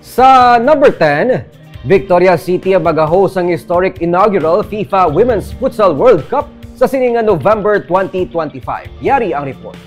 Sa number 10, Victoria City ang mag-host ang historic inaugural FIFA Women's Futsal World Cup sa siningan November 2025. Yari ang report.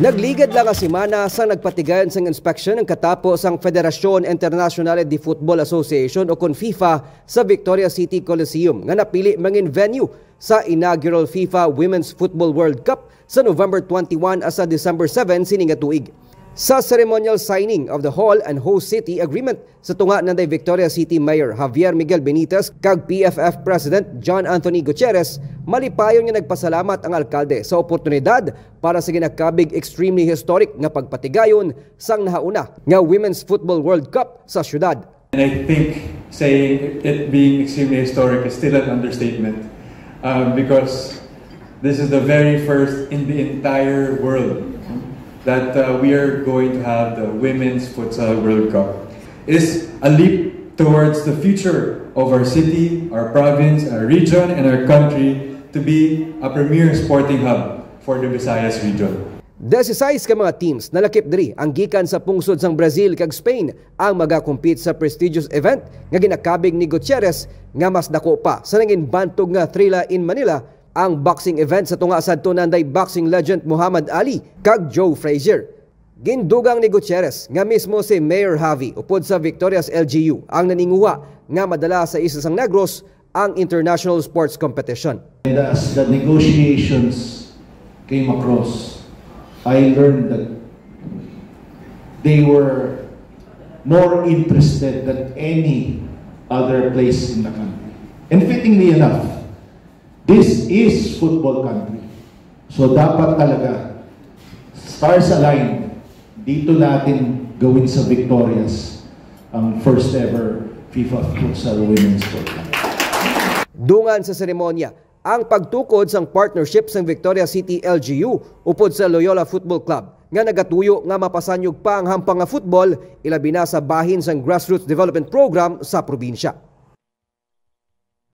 Nagligad lang ang simana sa nagpatigayon sa inspeksyon ng katapos ang Federación Internacional de Football Association o FIFA sa Victoria City Coliseum nga napili mangin venue sa inaugural FIFA Women's Football World Cup sa November 21 asa December 7 sininga tuig. Sa ceremonial signing of the Hall and Host City Agreement sa tunga ng Victoria City Mayor Javier Miguel Benitez kag PFF President John Anthony Gutierrez, malipayon nga nagpasalamat ang alkalde sa oportunidad para sa ginakabig extremely historic nga pagpatigayon sang nahauna nga Women's Football World Cup sa syudad. And I think saying it being extremely historic is still an understatement because this is the very first in the entire world that we are going to have the Women's Futsal World Cup. It is a leap towards the future of our city, our province, our region, and our country to be a premier sporting hub for the Visayas region. 16 ka mga teams na lakip diri ang gikan sa pungsod sang Brazil kag Spain ang magakompete sa prestigious event nga ginakabig ni Gutierrez nga mas dako pa sa nangin bantog nga Thrilla in Manila ang boxing event sa tunga sadto nanday boxing legend Muhammad Ali kag Joe Frazier. Gindugang ni Gutierrez nga mismo si Mayor Javi upod sa Victoria's LGU ang naninguha nga madala sa isa sang Negros ang international sports competition. And as the negotiations came across, I learned that they were more interested than any other place in the country. And fittingly enough, this is football country. So dapat talaga, stars aligned, dito natin gawin sa Victorias ang first ever FIFA Futsal Women's World Cup. Dungan sa seremonya, ang pagtukod sang partnership sang Victoria City LGU upod sa Loyola Football Club nga nagatuyo nga mapasanyog pa ang hampang nga football ilabi na sa bahin sang grassroots development program sa probinsya.